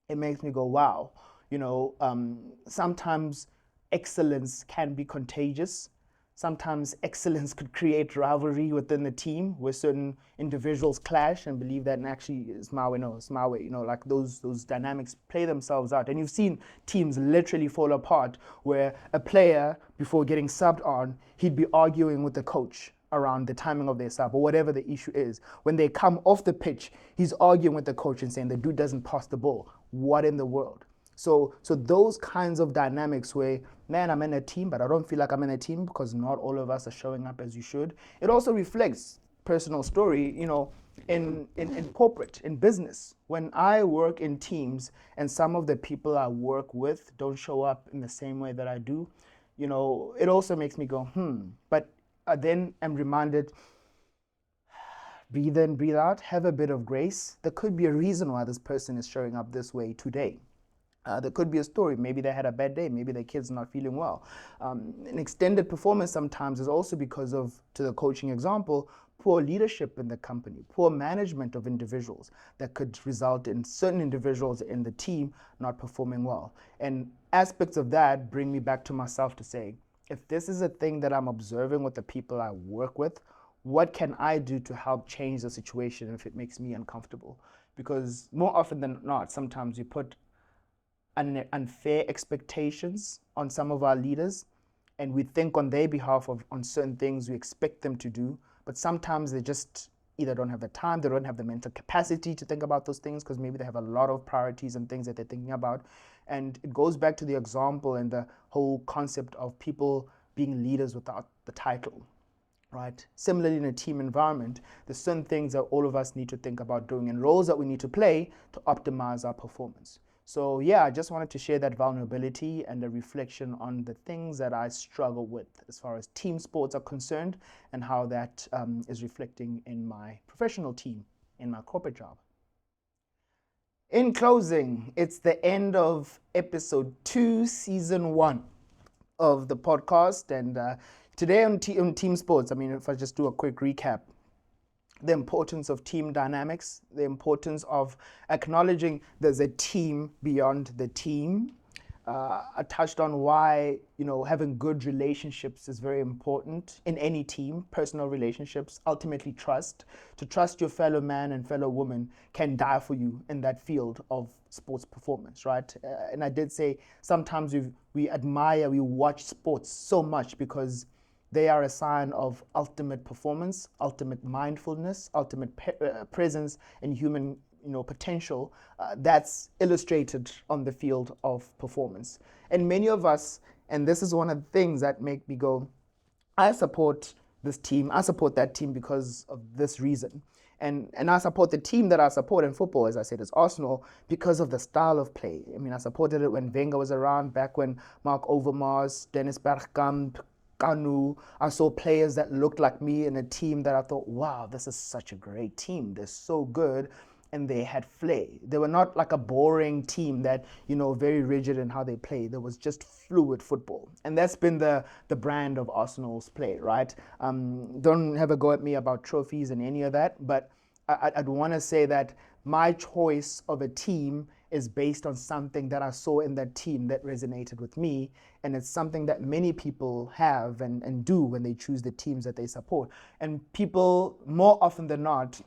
it makes me go, wow. Sometimes excellence can be contagious. Sometimes excellence could create rivalry within the team where certain individuals clash and believe that, and actually it's my way, no, it's my way. Like those dynamics play themselves out. And you've seen teams literally fall apart where a player, before getting subbed on, he'd be arguing with the coach around the timing of their sub or whatever the issue is. When they come off the pitch, he's arguing with the coach and saying the dude doesn't pass the ball. What in the world? So those kinds of dynamics where, man, I'm in a team, but I don't feel like I'm in a team because not all of us are showing up as you should. It also reflects personal story, in corporate, in business. When I work in teams and some of the people I work with don't show up in the same way that I do, it also makes me go, But then I'm reminded, breathe in, breathe out, have a bit of grace. There could be a reason why this person is showing up this way today. There could be a story. Maybe they had a bad day. Maybe their kid's not feeling well. An extended performance sometimes is also because of, to the coaching example, poor leadership in the company, poor management of individuals that could result in certain individuals in the team not performing well. And aspects of that bring me back to myself to say, if this is a thing that I'm observing with the people I work with, what can I do to help change the situation if it makes me uncomfortable? Because more often than not, sometimes we put unfair expectations on some of our leaders, and we think on their behalf of on certain things we expect them to do, but sometimes they just either don't have the time, they don't have the mental capacity to think about those things because maybe they have a lot of priorities and things that they're thinking about. And it goes back to the example and the whole concept of people being leaders without the title, right? Similarly, in a team environment, there's certain things that all of us need to think about doing and roles that we need to play to optimize our performance. So yeah, I just wanted to share that vulnerability and a reflection on the things that I struggle with as far as team sports are concerned and how that is reflecting in my professional team, in my corporate job. In closing, it's the end of episode 2, season 1 of the podcast. And today on team sports, I mean, if I just do a quick recap, the importance of team dynamics, the importance of acknowledging there's a team beyond the team. I touched on why having good relationships is very important in any team. Personal relationships, ultimately trust. To trust your fellow man and fellow woman can die for you in that field of sports performance, right? And I did say sometimes we admire, we watch sports so much because they are a sign of ultimate performance, ultimate mindfulness, ultimate presence and human potential that's illustrated on the field of performance. And many of us, and this is one of the things that make me go, I support this team, I support that team because of this reason. And I support the team that I support in football, as I said, is Arsenal, because of the style of play. I mean, I supported it when Wenger was around, back when Mark Overmars, Dennis Bergkamp, Kanu. I saw players that looked like me in a team that I thought, wow, this is such a great team. They're so good. And they had flair. They were not like a boring team that, very rigid in how they play. There was just fluid football. And that's been the brand of Arsenal's play, right? Don't have a go at me about trophies and any of that, but I'd want to say that my choice of a team is based on something that I saw in that team that resonated with me. And it's something that many people have and do when they choose the teams that they support. And people, more often than not,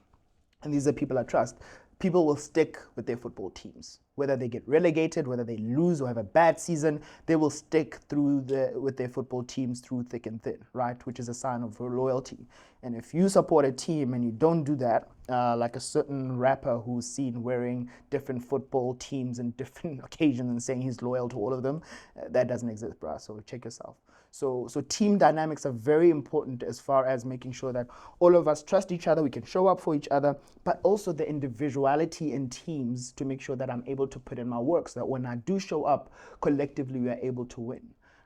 and these are people I trust, people will stick with their football teams. Whether they get relegated, whether they lose or have a bad season, they will stick with their football teams through thick and thin, right? Which is a sign of loyalty. And if you support a team and you don't do that, like a certain rapper who's seen wearing different football teams in different occasions and saying he's loyal to all of them, that doesn't exist, bruh. So check yourself. So team dynamics are very important as far as making sure that all of us trust each other, we can show up for each other, but also the individuality in teams to make sure that I'm able to put in my work so that when I do show up, collectively we are able to win,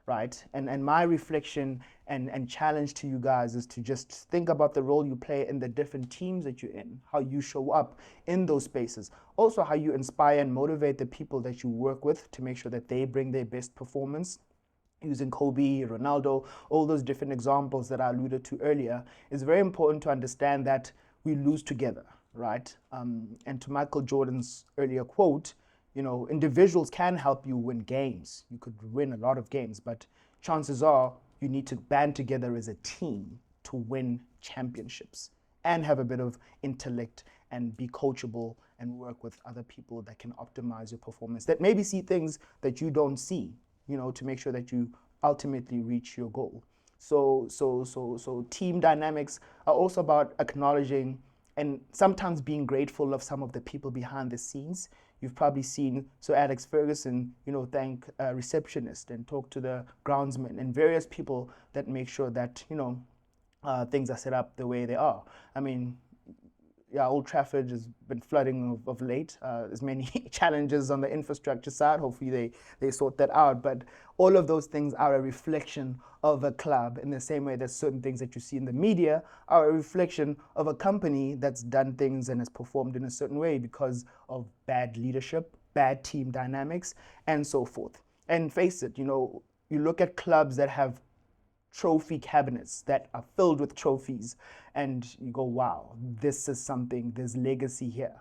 right? And my reflection and challenge to you guys is to just think about the role you play in the different teams that you're in, how you show up in those spaces. Also how you inspire and motivate the people that you work with to make sure that they bring their best performance. Using Kobe, Ronaldo, all those different examples that I alluded to earlier, it's very important to understand that we lose together, right? And to Michael Jordan's earlier quote, individuals can help you win games. You could win a lot of games, but chances are you need to band together as a team to win championships and have a bit of intellect and be coachable and work with other people that can optimize your performance, that maybe see things that you don't see, to make sure that you ultimately reach your goal. So team dynamics are also about acknowledging and sometimes being grateful of some of the people behind the scenes. You've probably seen Sir Alex Ferguson, thank a receptionist and talk to the groundsman and various people that make sure that, things are set up the way they are. I mean, yeah, Old Trafford has been flooding of late. There's many challenges on the infrastructure side. Hopefully they sort that out. But all of those things are a reflection of a club, in the same way that certain things that you see in the media are a reflection of a company that's done things and has performed in a certain way because of bad leadership, bad team dynamics, and so forth. And face it, you look at clubs that have trophy cabinets that are filled with trophies, and you go, wow, this is something, there's legacy here.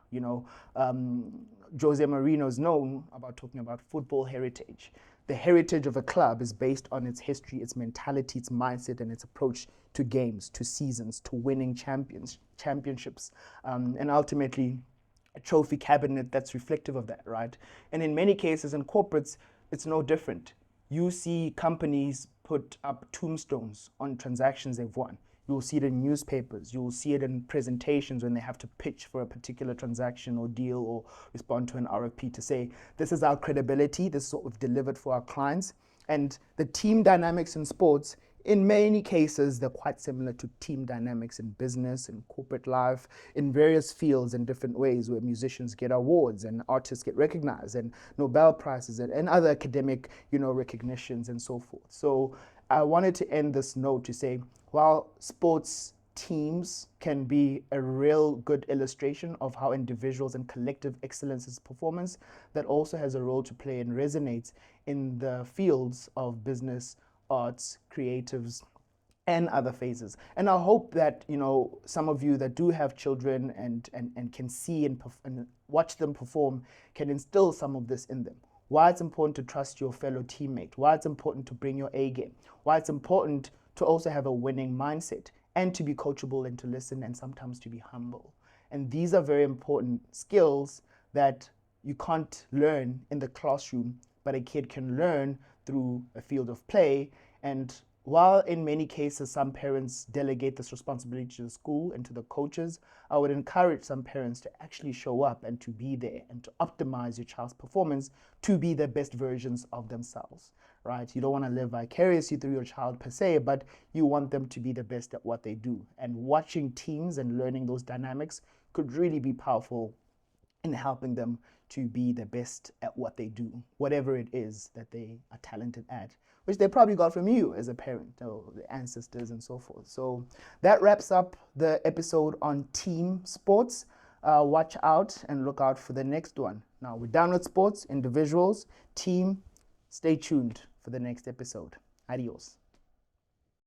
Jose Mourinho is known about talking about football heritage. The heritage of a club is based on its history, its mentality, its mindset, and its approach to games, to seasons, to winning championships, and ultimately a trophy cabinet that's reflective of that, right? And in many cases in corporates, it's no different. You see companies put up tombstones on transactions they've won. You'll see it in newspapers. You'll see it in presentations when they have to pitch for a particular transaction or deal or respond to an RFP to say, this is our credibility, this is what we've delivered for our clients. And the team dynamics in sports, in many cases, they're quite similar to team dynamics in business and corporate life, in various fields in different ways, where musicians get awards and artists get recognized and Nobel Prizes and other academic, recognitions and so forth. So I wanted to end this note to say, while sports teams can be a real good illustration of how individuals and collective excellence is performance, that also has a role to play and resonates in the fields of business, arts, creatives, and other phases. And I hope that some of you that do have children and can see and watch them perform can instill some of this in them. Why it's important to trust your fellow teammate, why it's important to bring your A game, why it's important to also have a winning mindset and to be coachable and to listen and sometimes to be humble. And these are very important skills that you can't learn in the classroom, but a kid can learn through a field of play. And while in many cases some parents delegate this responsibility to the school and to the coaches, I would encourage some parents to actually show up and to be there and to optimize your child's performance to be the best versions of themselves, right? You don't want to live vicariously through your child per se, but you want them to be the best at what they do. And watching teams and learning those dynamics could really be powerful in helping them to be the best at what they do, whatever it is that they are talented at, which they probably got from you as a parent or the ancestors and so forth. So that wraps up the episode on team sports. Watch out and look out for the next one. Now we're done with sports, individuals, team. Stay tuned for the next episode. Adios.